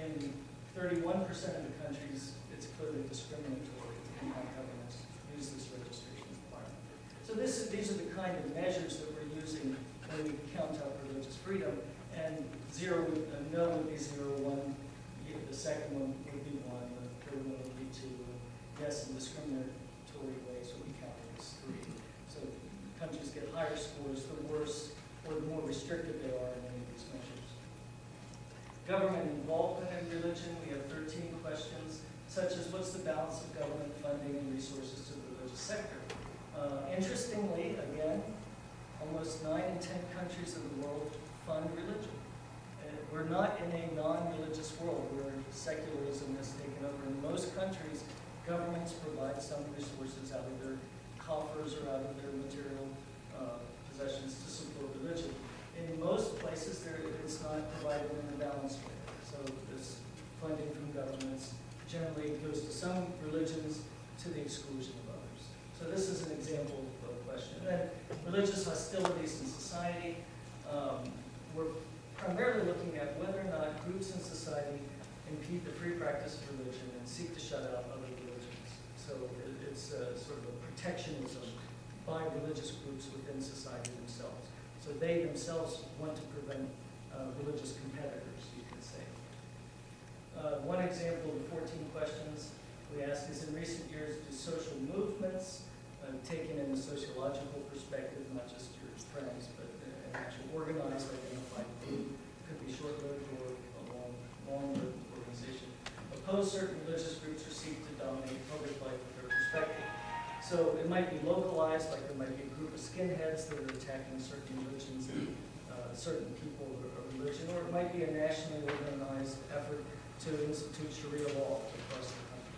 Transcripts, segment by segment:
in 31% of the countries, it's clearly discriminatory in how governments use this registration requirement. So these are the kind of measures that we're using when we count up religious freedom. And no would be 0, 1, the second one would be 1, the third one would be 2, and yes, in discriminatory ways would be counted as 3. So countries get higher scores, the worse or the more restrictive they are in any of these measures. Government involvement in religion, we have 13 questions, such as what's the balance of government funding and resources to the religious sector? Interestingly, again, almost 9 in 10 countries of the world fund religion. We're not in a non-religious world where secularism has taken over. In most countries, governments provide some resources out of their coffers or out of their material possessions to support religion. In most places, it's not provided in a balanced way. So this funding from governments generally goes to some religions to the exclusion of others. So this is an example of a question. And then religious hostilities in society. We're primarily looking at whether or not groups in society impede the free practice of religion and seek to shut out other religions. So it's sort of a protectionism by religious groups within society themselves. So they themselves want to prevent religious competitors, you could say. One example of the 14 questions we ask is, in recent years, do social movements, taken in the sociological perspective, not just your friends, but an actual organized, identified group, could be short-lived or a long-lived organization, oppose certain religious groups or seek to dominate public life with their perspective. So it might be localized, like there might be a group of skinheads that are attacking certain religions, certain people of religion, or it might be a nationally organized effort to institute Sharia law across the country.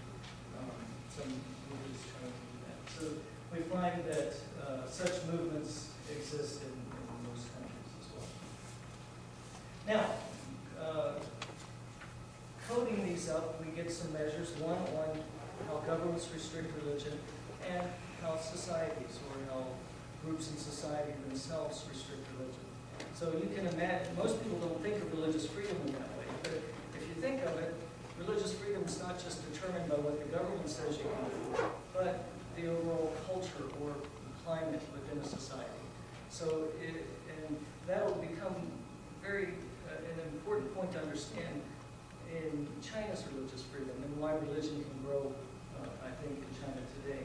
Some movements trying to do that. So we find that such movements exist in most countries as well. Now, coding these up, we get some measures, one on how governments restrict religion and how societies or how groups in society themselves restrict religion. So you can imagine, most people don't think of religious freedom in that way, but if you think of it, religious freedom is not just determined by what the government says you can do, but the overall culture or climate within a society. So, and that will become very an important point to understand in China's religious freedom and why religion can grow, I think, in China today.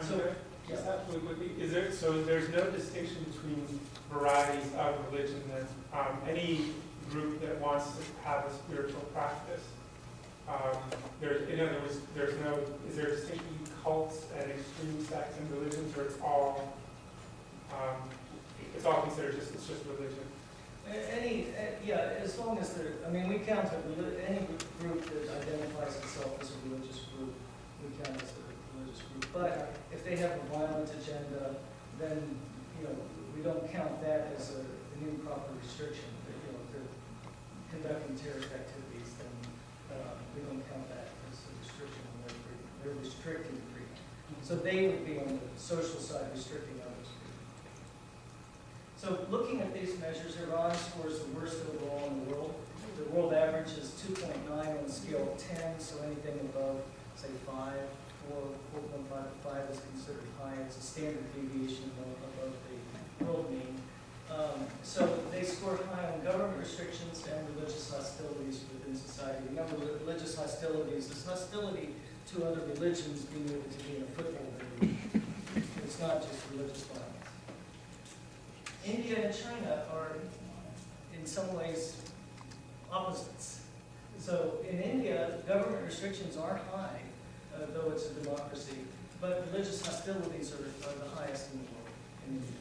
So, just absolutely quickly, so there's no distinction between varieties of religion that any group that wants to have a spiritual practice, in other words, is there a distinction between cults and extreme sects and religions, or it's all considered it's just religion? As long as we count it, any group that identifies itself as a religious group, we count as a religious group. But if they have a violent agenda, then, we don't count that as an improper restriction. If they're conducting terrorist activities, then we don't count that as a restriction on their freedom. They're restricting freedom. So they would be on the social side restricting others' freedom. So looking at these measures, Iran scores the worst overall in the world. The world average is 2.9 on a scale of 10, so anything above, say, 5, 4.5 to 5 is considered high. It's a standard deviation above the world mean. So they score high on government restrictions and religious hostilities within society. Remember, religious hostilities is hostility to other religions being able to be in a foothold in. It's not just religious violence. India and China are, in some ways, opposites. So in India, government restrictions are high, though it's a democracy, but religious hostilities are the highest in the world in India.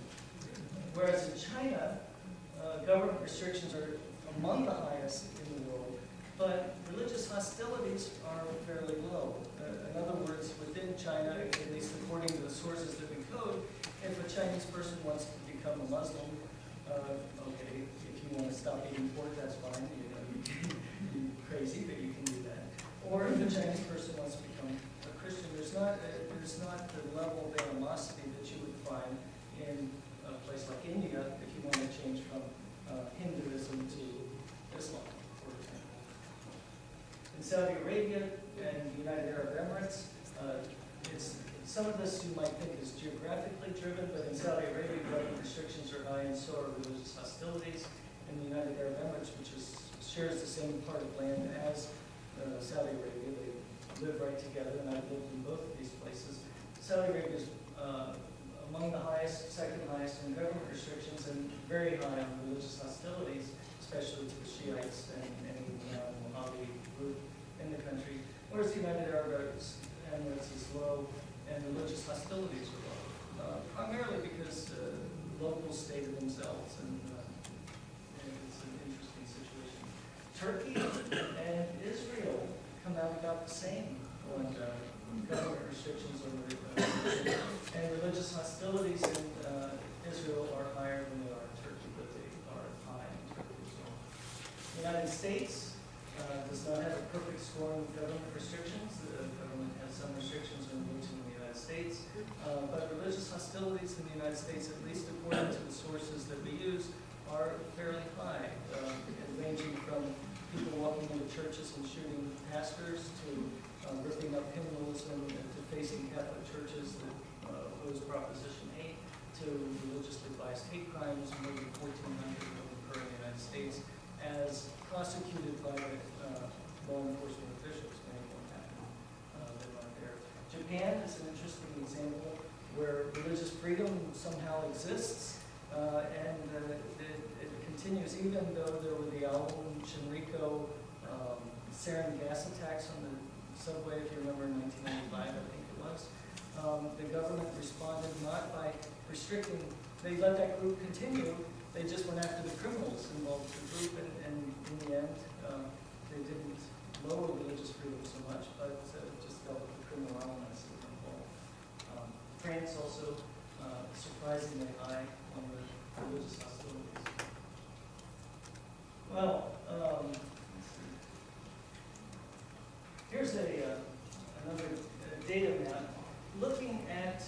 Whereas in China, government restrictions are among the highest in the world, but religious hostilities are fairly low. In other words, within China, at least according to the sources that we code, if a Chinese person wants to become a Muslim, okay, if you want to stop eating pork, that's fine. You're crazy, but you can do that. Or if a Chinese person wants to become a Christian, there's not the level of animosity that you would find in a place like India if you want to change from Hinduism to Islam, for example. In Saudi Arabia and the United Arab Emirates, some of this you might think is geographically driven, but in Saudi Arabia, government restrictions are high and so are religious hostilities. In the United Arab Emirates, which shares the same part of land as Saudi Arabia, they live right together, and I've lived in both of these places. Saudi Arabia is among the highest, second highest in government restrictions, and very high on religious hostilities, especially to the Shiites and any Wahhabi group in the country. Whereas the United Arab Emirates is low, and religious hostilities are low, primarily because locals stay to themselves, and it's an interesting situation. Turkey and Israel come out about the same on government restrictions on religion, and religious hostilities in Israel are higher than they are in Turkey, but they are high in Turkey as well. The United States does not have a perfect score on government restrictions. The government has some restrictions on religion in the United States, but religious hostilities in the United States, at least according to the sources that we use, are fairly high, ranging from people walking into churches and shooting pastors to ripping up hymnals and to facing Catholic churches that oppose Proposition 8 to religiously biased hate crimes, more than 1,400 of them occur in the United States, as prosecuted by law enforcement officials. Many won't happen. They weren't there. Japan is an interesting example where religious freedom somehow exists, and it continues even though there were the Aum Shinrikyo sarin gas attacks on the subway, if you remember, in 1995, I think it was. The government responded not by restricting, they let that group continue, they just went after the criminals involved in the group, and in the end, they didn't lower religious freedom so much, but just dealt with the criminal elements that were involved. France also surprisingly high on the religious hostilities. Well, let's see. Here's another data map looking at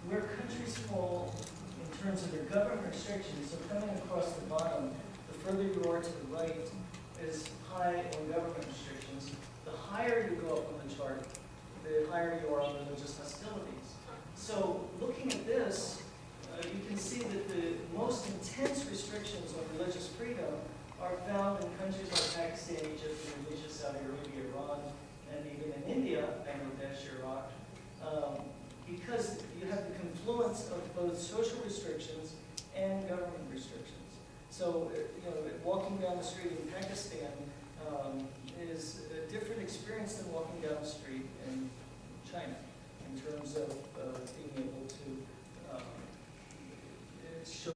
where countries fall in terms of their government restrictions. So coming across the bottom, the further you are to the right is high on government restrictions. The higher you go up on the chart, the higher you are on religious hostilities. So looking at this, you can see that the most intense restrictions on religious freedom are found in countries like Pakistan, Egypt, Indonesia, Saudi Arabia, Iran, and even in India, Bangladesh, Iraq, because you have the confluence of both social restrictions and government restrictions. So, walking down the street in Pakistan is a different experience than walking down the street in China in terms of being able to